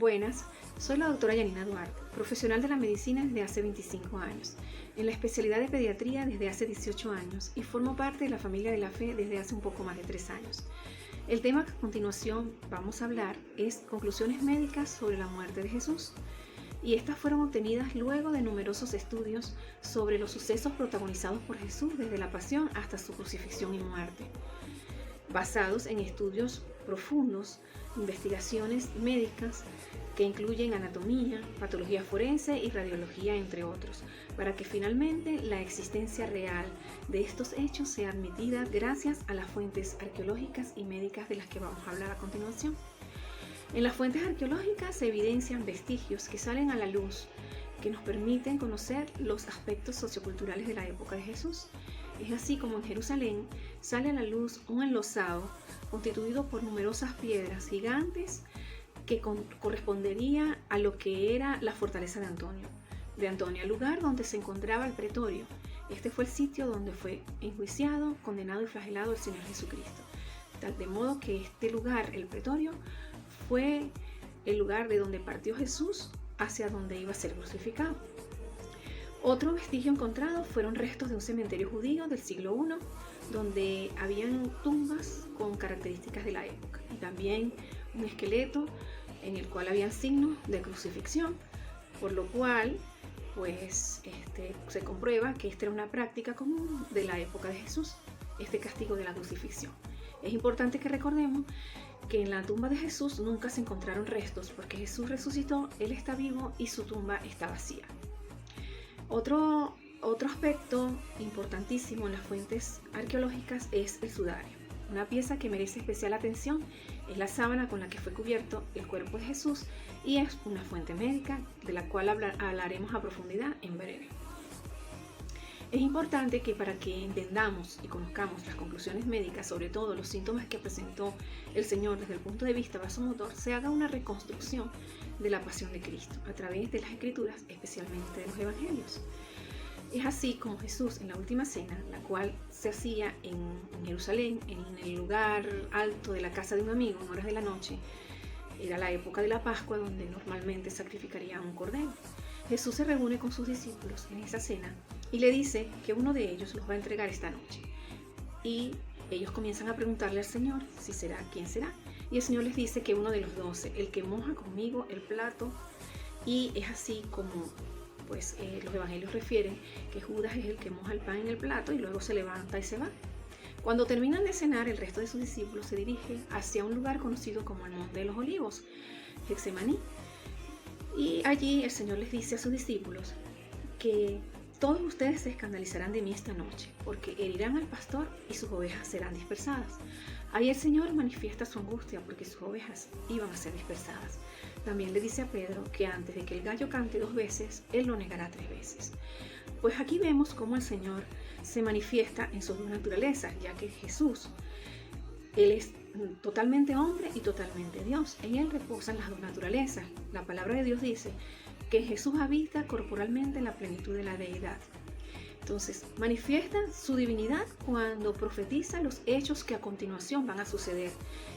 Buenas, soy la doctora Yanina Duarte, profesional de la medicina desde hace 25 años, en la especialidad de pediatría desde hace 18 años y formo parte de la familia de la fe desde hace un poco más de 3 años. El tema que a continuación vamos a hablar es conclusiones médicas sobre la muerte de Jesús. Y estas fueron obtenidas luego de numerosos estudios sobre los sucesos protagonizados por Jesús desde la pasión hasta su crucifixión y muerte, basados en estudios profundos, investigaciones médicas que incluyen anatomía, patología forense y radiología, entre otros, para que finalmente la existencia real de estos hechos sea admitida gracias a las fuentes arqueológicas y médicas de las que vamos a hablar a continuación. En las fuentes arqueológicas se evidencian vestigios que salen a la luz, que nos permiten conocer los aspectos socioculturales de la época de Jesús. Es así como en Jerusalén sale a la luz un enlosado constituido por numerosas piedras gigantes que correspondería a lo que era la fortaleza de Antonia, el lugar donde se encontraba el pretorio. Este fue el sitio donde fue enjuiciado, condenado y flagelado el Señor Jesucristo. De modo que este lugar, el pretorio, fue el lugar de donde partió Jesús hacia donde iba a ser crucificado. Otro vestigio encontrado fueron restos de un cementerio judío del siglo I, donde habían tumbas con características de la época, y también un esqueleto en el cual habían signos de crucifixión, por lo cual se comprueba que esta era una práctica común de la época de Jesús, este castigo de la crucifixión. Es importante que recordemos que en la tumba de Jesús nunca se encontraron restos, porque Jesús resucitó, Él está vivo y su tumba está vacía. Otro aspecto importantísimo en las fuentes arqueológicas es el sudario. Una pieza que merece especial atención es la sábana con la que fue cubierto el cuerpo de Jesús, y es una fuente médica de la cual hablaremos a profundidad en breve. Es importante que para que entendamos y conozcamos las conclusiones médicas, sobre todo los síntomas que presentó el Señor desde el punto de vista vasomotor, se haga una reconstrucción de la pasión de Cristo a través de las Escrituras, especialmente de los Evangelios. Es así como Jesús en la última cena, la cual se hacía en Jerusalén, en el lugar alto de la casa de un amigo en horas de la noche, era la época de la Pascua donde normalmente sacrificarían un cordero. Jesús se reúne con sus discípulos en esa cena y le dice que uno de ellos los va a entregar esta noche. Y ellos comienzan a preguntarle al Señor si será, quién será. Y el Señor les dice que uno de los 12, el que moja conmigo el plato. Y es así como los evangelios refieren que Judas es el que moja el pan en el plato y luego se levanta y se va. Cuando terminan de cenar, el resto de sus discípulos se dirige hacia un lugar conocido como el Monte de los Olivos, Getsemaní. Y allí el Señor les dice a sus discípulos que todos ustedes se escandalizarán de mí esta noche, porque herirán al pastor y sus ovejas serán dispersadas. Ahí el Señor manifiesta su angustia porque sus ovejas iban a ser dispersadas. También le dice a Pedro que antes de que el gallo cante 2 veces, él lo negará 3 veces. Pues aquí vemos cómo el Señor se manifiesta en sus dos naturalezas, ya que Jesús, Él es totalmente hombre y totalmente Dios. En Él reposan las dos naturalezas. La palabra de Dios dice que Jesús habita corporalmente en la plenitud de la deidad. Entonces, manifiesta su divinidad cuando profetiza los hechos que a continuación van a suceder.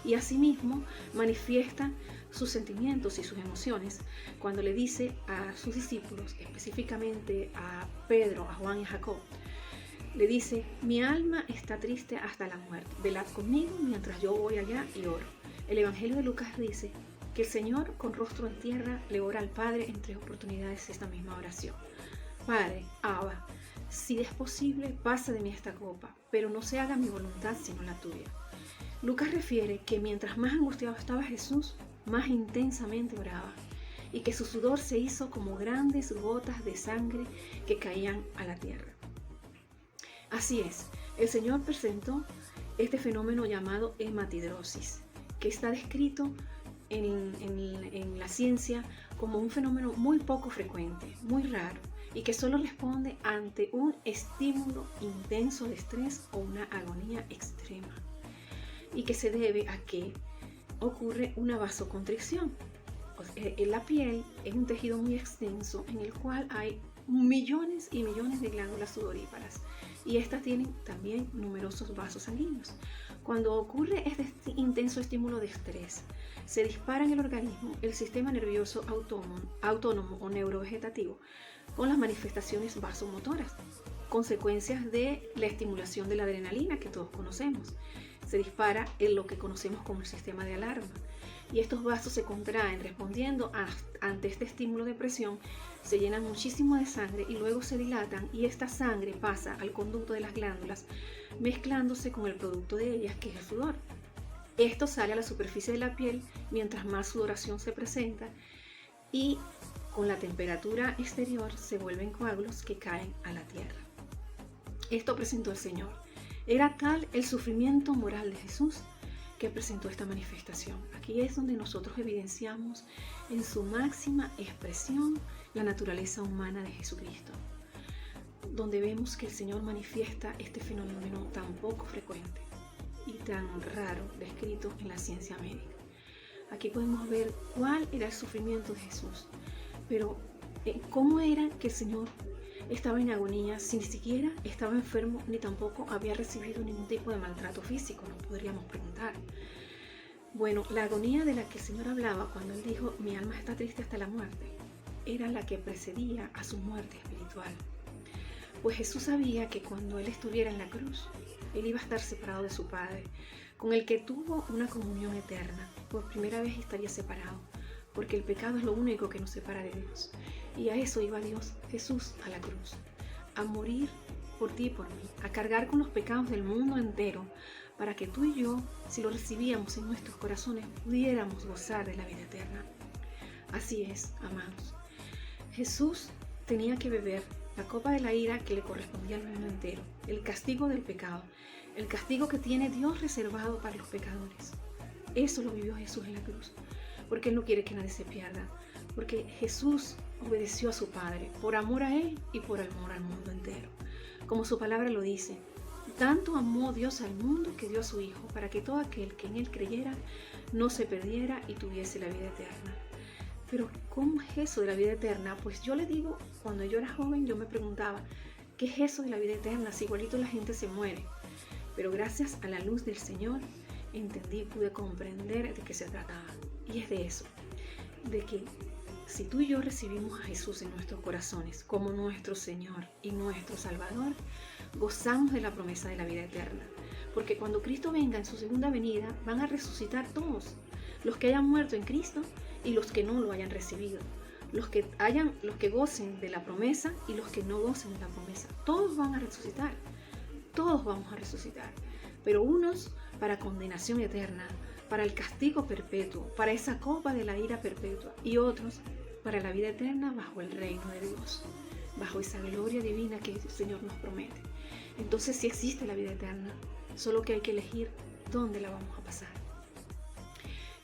Y asimismo, manifiesta sus sentimientos y sus emociones cuando le dice a sus discípulos, específicamente a Pedro, a Juan y a Jacob, le dice: mi alma está triste hasta la muerte, velad conmigo mientras yo voy allá y oro. El Evangelio de Lucas dice que el Señor, con rostro en tierra, le ora al Padre en 3 oportunidades esta misma oración: Padre, Abba, si es posible, pasa de mí esta copa, pero no se haga mi voluntad sino la tuya. Lucas refiere que mientras más angustiado estaba Jesús, más intensamente oraba, y que su sudor se hizo como grandes gotas de sangre que caían a la tierra. Así es, el Señor presentó este fenómeno llamado hematidrosis, que está descrito en la ciencia como un fenómeno muy poco frecuente, muy raro, y que solo responde ante un estímulo intenso de estrés o una agonía extrema, y que se debe a que ocurre una vasoconstricción. La piel es un tejido muy extenso en el cual hay millones y millones de glándulas sudoríparas, y estas tienen también numerosos vasos sanguíneos. Cuando ocurre este intenso estímulo de estrés, se dispara en el organismo el sistema nervioso autónomo o neurovegetativo con las manifestaciones vasomotoras, consecuencias de la estimulación de la adrenalina que todos conocemos. Se dispara en lo que conocemos como el sistema de alarma y estos vasos se contraen respondiendo ante este estímulo de presión, se llenan muchísimo de sangre y luego se dilatan y esta sangre pasa al conducto de las glándulas mezclándose con el producto de ellas que es el sudor. Esto sale a la superficie de la piel mientras más sudoración se presenta y con la temperatura exterior se vuelven coágulos que caen a la tierra. Esto presentó el Señor. Era tal el sufrimiento moral de Jesús que presentó esta manifestación. Aquí es donde nosotros evidenciamos en su máxima expresión la naturaleza humana de Jesucristo, donde vemos que el Señor manifiesta este fenómeno tan poco frecuente y tan raro descrito en la ciencia médica. Aquí podemos ver cuál era el sufrimiento de Jesús, pero cómo era que el Señor estaba en agonía si ni siquiera estaba enfermo ni tampoco había recibido ningún tipo de maltrato físico, nos podríamos preguntar. Bueno, la agonía de la que el Señor hablaba cuando Él dijo, mi alma está triste hasta la muerte, era la que precedía a su muerte espiritual. Pues Jesús sabía que cuando Él estuviera en la cruz, Él iba a estar separado de su Padre, con el que tuvo una comunión eterna. Por primera vez estaría separado, porque el pecado es lo único que nos separa de Dios. Y a eso iba Dios, Jesús, a la cruz, a morir por ti y por mí, a cargar con los pecados del mundo entero, para que tú y yo, si lo recibíamos en nuestros corazones, pudiéramos gozar de la vida eterna. Así es, amados. Jesús tenía que beber la copa de la ira que le correspondía al mundo entero, el castigo del pecado, el castigo que tiene Dios reservado para los pecadores. Eso lo vivió Jesús en la cruz, porque Él no quiere que nadie se pierda, porque Jesús obedeció a su Padre por amor a Él y por amor al mundo entero. Como su palabra lo dice, tanto amó Dios al mundo que dio a su Hijo, para que todo aquel que en Él creyera no se perdiera y tuviese la vida eterna. Pero ¿cómo es eso de la vida eterna? Pues yo le digo, cuando yo era joven yo me preguntaba, ¿qué es eso de la vida eterna? Si igualito la gente se muere. Pero gracias a la luz del Señor entendí, pude comprender de qué se trataba. Y es de eso, de que si tú y yo recibimos a Jesús en nuestros corazones como nuestro Señor y nuestro Salvador, gozamos de la promesa de la vida eterna. Porque cuando Cristo venga en su segunda venida, van a resucitar todos, los que hayan muerto en Cristo y los que no lo hayan recibido, los que gocen de la promesa y los que no gocen de la promesa. Todos van a resucitar, todos vamos a resucitar, pero unos para condenación eterna, para el castigo perpetuo, para esa copa de la ira perpetua, y otros para la vida eterna bajo el reino de Dios, bajo esa gloria divina que el Señor nos promete. Entonces sí existe la vida eterna, solo que hay que elegir dónde la vamos a pasar.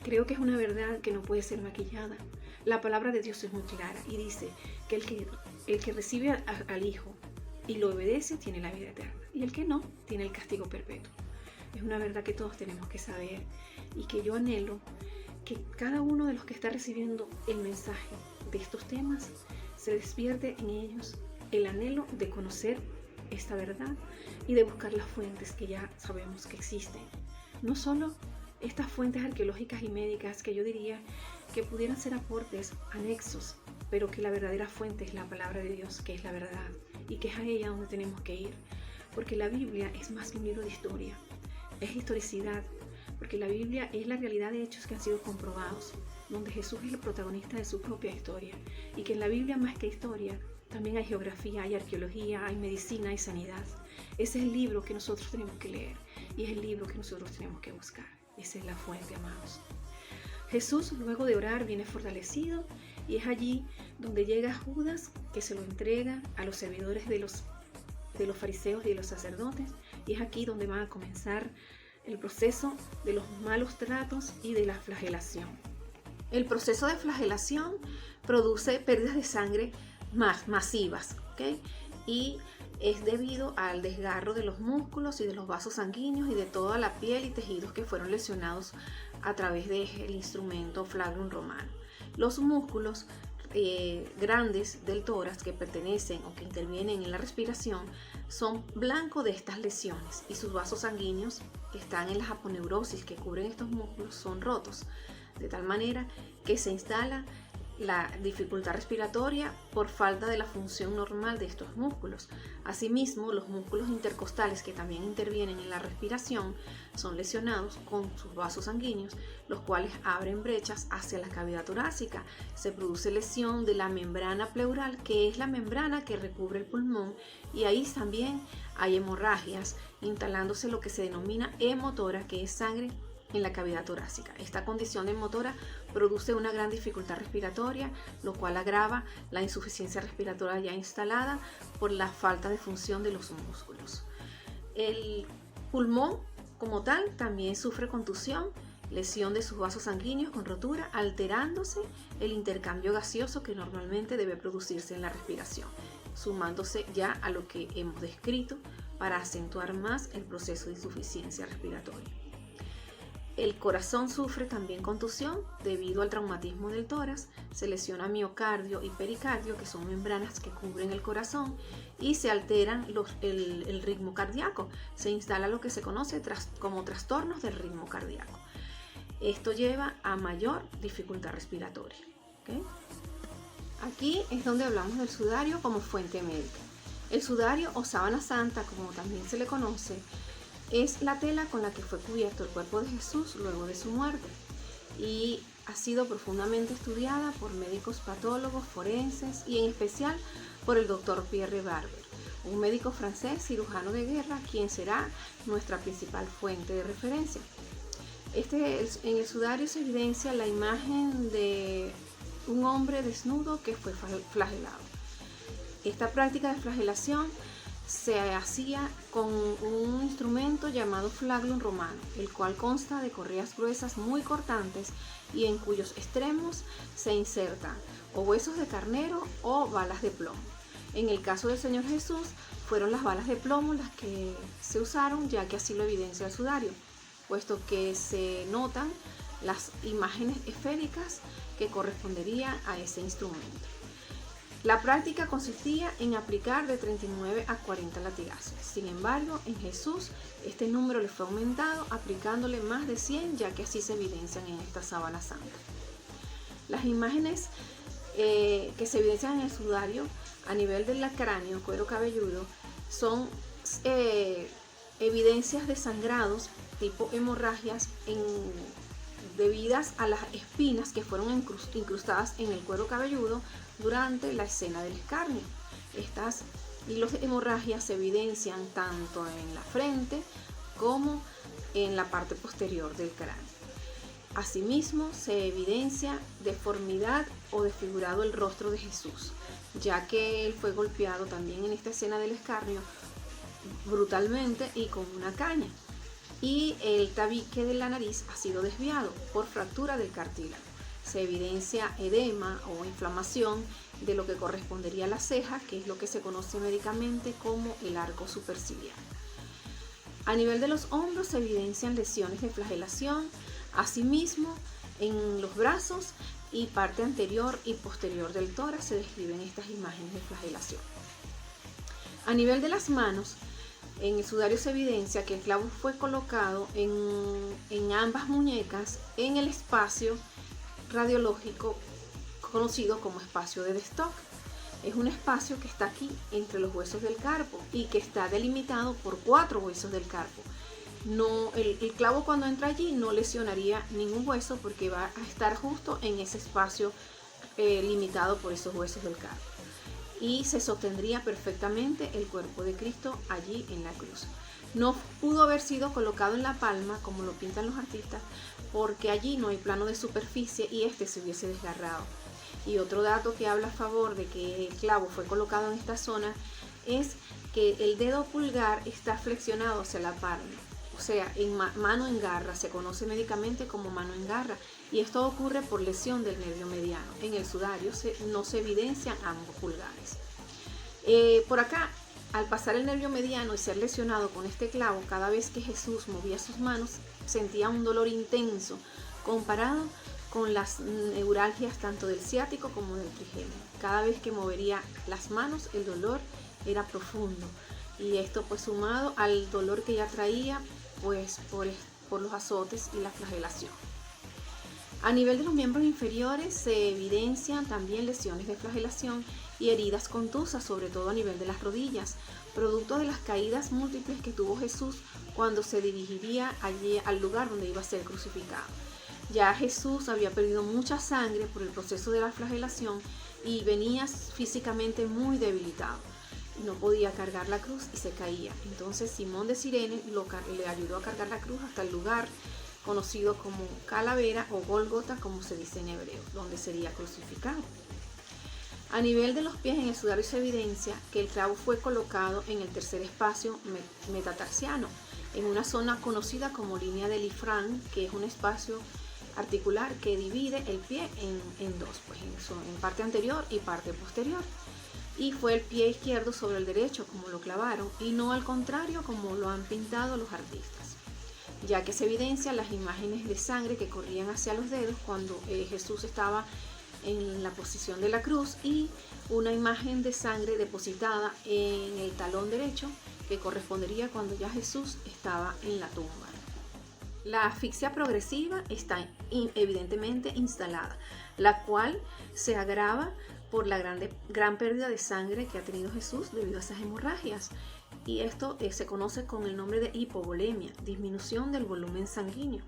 Creo que es una verdad que no puede ser maquillada. La palabra de Dios es muy clara y dice que el que recibe al Hijo y lo obedece tiene la vida eterna, y el que no tiene el castigo perpetuo. Es una verdad que todos tenemos que saber y que yo anhelo que cada uno de los que está recibiendo el mensaje de estos temas se despierte en ellos el anhelo de conocer esta verdad y de buscar las fuentes que ya sabemos que existen. No solo estas fuentes arqueológicas y médicas que yo diría que pudieran ser aportes anexos, pero que la verdadera fuente es la palabra de Dios, que es la verdad, y que es a ella donde tenemos que ir, porque la Biblia es más que un libro de historia, es historicidad, porque la Biblia es la realidad de hechos que han sido comprobados, donde Jesús es el protagonista de su propia historia, y que en la Biblia más que historia también hay geografía, hay arqueología, hay medicina, hay sanidad. Ese es el libro que nosotros tenemos que leer y es el libro que nosotros tenemos que buscar. Esa es la fuente, amados. Jesús, luego de orar, viene fortalecido y es allí donde llega Judas, que se lo entrega a los servidores de los fariseos y de los sacerdotes, y es aquí donde va a comenzar el proceso de los malos tratos y de la flagelación. El proceso de flagelación produce pérdidas de sangre masivas, ¿ok? Y es debido al desgarro de los músculos y de los vasos sanguíneos y de toda la piel y tejidos que fueron lesionados a través del instrumento flagrum romano. Los músculos grandes del tórax que pertenecen o que intervienen en la respiración son blanco de estas lesiones y sus vasos sanguíneos que están en las aponeurosis que cubren estos músculos son rotos, de tal manera que se instala la dificultad respiratoria por falta de la función normal de estos músculos. Asimismo, los músculos intercostales que también intervienen en la respiración son lesionados con sus vasos sanguíneos, los cuales abren brechas hacia la cavidad torácica. Se produce lesión de la membrana pleural, que es la membrana que recubre el pulmón, y ahí también hay hemorragias, instalándose lo que se denomina hemotora, que es sangre en la cavidad torácica. Esta condición de hemotora produce una gran dificultad respiratoria, lo cual agrava la insuficiencia respiratoria ya instalada por la falta de función de los músculos. El pulmón como tal también sufre contusión, lesión de sus vasos sanguíneos con rotura, alterándose el intercambio gaseoso que normalmente debe producirse en la respiración, sumándose ya a lo que hemos descrito para acentuar más el proceso de insuficiencia respiratoria. El corazón sufre también contusión debido al traumatismo del tórax, se lesiona miocardio y pericardio, que son membranas que cubren el corazón, y se alteran el ritmo cardíaco. Se instala lo que se conoce como trastornos del ritmo cardíaco. Esto lleva a mayor dificultad respiratoria. ¿Okay? Aquí es donde hablamos del sudario como fuente médica. El sudario o sábana santa, como también se le conoce, es la tela con la que fue cubierto el cuerpo de Jesús luego de su muerte y ha sido profundamente estudiada por médicos patólogos, forenses y en especial por el doctor Pierre Barber, un médico francés cirujano de guerra, quien será nuestra principal fuente de referencia. En el sudario se evidencia la imagen de un hombre desnudo que fue flagelado. Esta práctica de flagelación se hacía con un instrumento llamado flagellum romano, el cual consta de correas gruesas muy cortantes y en cuyos extremos se insertan o huesos de carnero o balas de plomo. En el caso del Señor Jesús fueron las balas de plomo las que se usaron, ya que así lo evidencia el sudario, puesto que se notan las imágenes esféricas que corresponderían a ese instrumento. La práctica consistía en aplicar de 39 a 40 latigazos. Sin embargo, en Jesús este número le fue aumentado aplicándole más de 100, ya que así se evidencian en esta sábana santa. Las imágenes que se evidencian en el sudario a nivel del cráneo, cuero cabelludo, son evidencias de sangrados tipo hemorragias debidas a las espinas que fueron incrustadas en el cuero cabelludo durante la escena del escarnio. Estas hilos de hemorragia se evidencian tanto en la frente como en la parte posterior del cráneo. Asimismo, se evidencia deformidad o desfigurado el rostro de Jesús, ya que él fue golpeado también en esta escena del escarnio brutalmente y con una caña, y el tabique de la nariz ha sido desviado por fractura del cartílago. Se evidencia edema o inflamación de lo que correspondería a la ceja, que es lo que se conoce médicamente como el arco superciliar. A nivel de los hombros se evidencian lesiones de flagelación. Asimismo, en los brazos y parte anterior y posterior del tórax se describen estas imágenes de flagelación. A nivel de las manos, en el sudario se evidencia que el clavo fue colocado en ambas muñecas en el espacio radiológico conocido como espacio de Destock. Es un espacio que está aquí entre los huesos del carpo y que está delimitado por 4 huesos del carpo. El clavo cuando entra allí no lesionaría ningún hueso porque va a estar justo en ese espacio limitado por esos huesos del carpo. Y se sostendría perfectamente el cuerpo de Cristo allí en la cruz. No pudo haber sido colocado en la palma como lo pintan los artistas, porque allí no hay plano de superficie y este se hubiese desgarrado. Y otro dato que habla a favor de que el clavo fue colocado en esta zona es que el dedo pulgar está flexionado hacia la palma, o sea, en mano en garra, se conoce médicamente como mano en garra, y esto ocurre por lesión del nervio mediano. En el sudario no se evidencian ambos pulgares. Por acá, al pasar el nervio mediano y ser lesionado con este clavo, cada vez que Jesús movía sus manos, sentía un dolor intenso comparado con las neuralgias tanto del ciático como del trigémino. Cada vez que movería las manos, el dolor era profundo, y esto pues sumado al dolor que ya traía pues por los azotes y la flagelación. A nivel de los miembros inferiores se evidencian también lesiones de flagelación y heridas contusas, sobre todo a nivel de las rodillas, producto de las caídas múltiples que tuvo Jesús cuando se dirigiría allí al lugar donde iba a ser crucificado. Ya Jesús había perdido mucha sangre por el proceso de la flagelación y venía físicamente muy debilitado. No podía cargar la cruz y se caía. Entonces Simón de Cirene le ayudó a cargar la cruz hasta el lugar conocido como Calavera o Gólgota, como se dice en hebreo, donde sería crucificado. A nivel de los pies, en el sudario se evidencia que el clavo fue colocado en el tercer espacio metatarsiano, en una zona conocida como línea de Lifrán, que es un espacio articular que divide el pie en dos, pues en parte anterior y parte posterior. Y fue el pie izquierdo sobre el derecho como lo clavaron, y no al contrario como lo han pintado los artistas, ya que se evidencian las imágenes de sangre que corrían hacia los dedos cuando Jesús estaba en la posición de la cruz, y una imagen de sangre depositada en el talón derecho que correspondería cuando ya Jesús estaba en la tumba. La asfixia progresiva está evidentemente instalada, la cual se agrava por la gran pérdida de sangre que ha tenido Jesús debido a esas hemorragias. Y esto se conoce con el nombre de hipovolemia, disminución del volumen sanguíneo.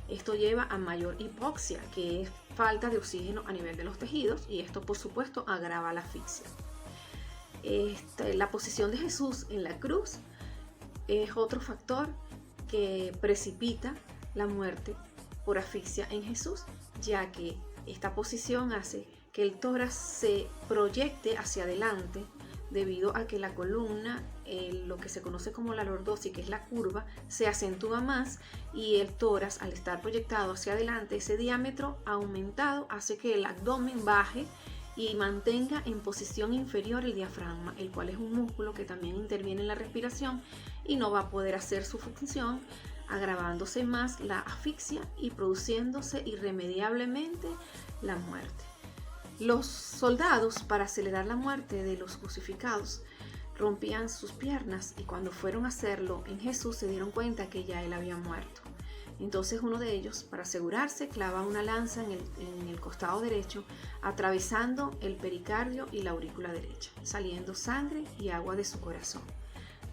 Esto lleva a mayor hipoxia, que es falta de oxígeno a nivel de los tejidos, y esto por supuesto agrava la asfixia. La posición de Jesús en la cruz es otro factor que precipita la muerte por asfixia en Jesús, ya que esta posición hace que el tórax se proyecte hacia adelante debido a que la columna, lo que se conoce como la lordosis, que es la curva, se acentúa más, y el tórax, al estar proyectado hacia adelante, ese diámetro aumentado hace que el abdomen baje y mantenga en posición inferior el diafragma, el cual es un músculo que también interviene en la respiración y no va a poder hacer su función, agravándose más la asfixia y produciéndose irremediablemente la muerte. Los soldados, para acelerar la muerte de los crucificados, rompían sus piernas, y cuando fueron a hacerlo en Jesús se dieron cuenta que ya él había muerto. Entonces uno de ellos, para asegurarse, clava una lanza en el costado derecho, atravesando el pericardio y la aurícula derecha, saliendo sangre y agua de su corazón.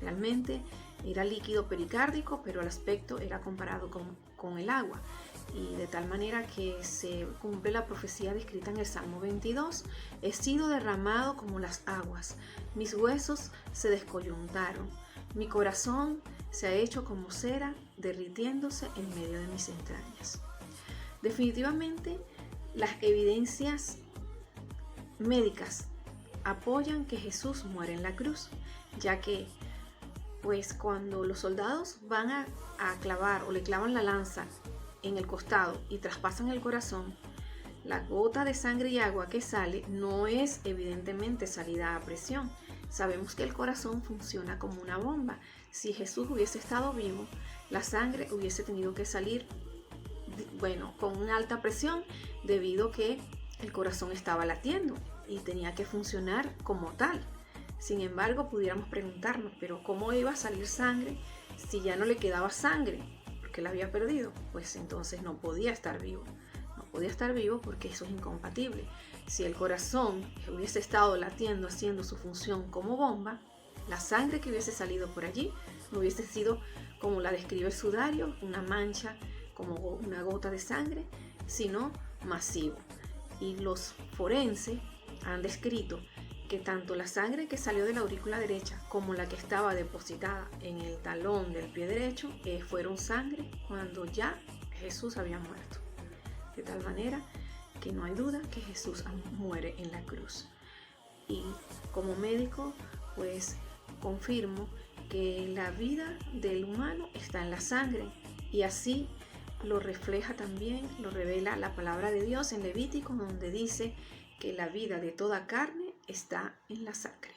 Realmente era líquido pericárdico, pero el aspecto era comparado con el agua, y de tal manera que se cumple la profecía descrita en el Salmo 22: he sido derramado como las aguas, mis huesos se descoyuntaron, mi corazón se ha hecho como cera, derritiéndose en medio de mis entrañas. Definitivamente, las evidencias médicas apoyan que Jesús muere en la cruz, ya que pues cuando los soldados van a clavar o le clavan la lanza en el costado y traspasan el corazón, la gota de sangre y agua que sale no es evidentemente salida a presión. Sabemos que el corazón funciona como una bomba. Si Jesús hubiese estado vivo, la sangre hubiese tenido que salir, con una alta presión, debido a que el corazón estaba latiendo y tenía que funcionar como tal. Sin embargo, pudiéramos preguntarnos, ¿pero cómo iba a salir sangre si ya no le quedaba sangre? Porque la había perdido. Pues entonces no podía estar vivo. No podía estar vivo porque eso es incompatible. Si el corazón hubiese estado latiendo, haciendo su función como bomba, la sangre que hubiese salido por allí no hubiese sido como la describe el sudario, una mancha como una gota de sangre, sino masivo. Y los forenses han descrito que tanto la sangre que salió de la aurícula derecha como la que estaba depositada en el talón del pie derecho fueron sangre cuando ya Jesús había muerto. De tal manera que no hay duda que Jesús muere en la cruz. Y como médico, pues confirmo que la vida del humano está en la sangre, y así lo refleja también, lo revela la palabra de Dios en Levítico, donde dice que la vida de toda carne está en la sangre.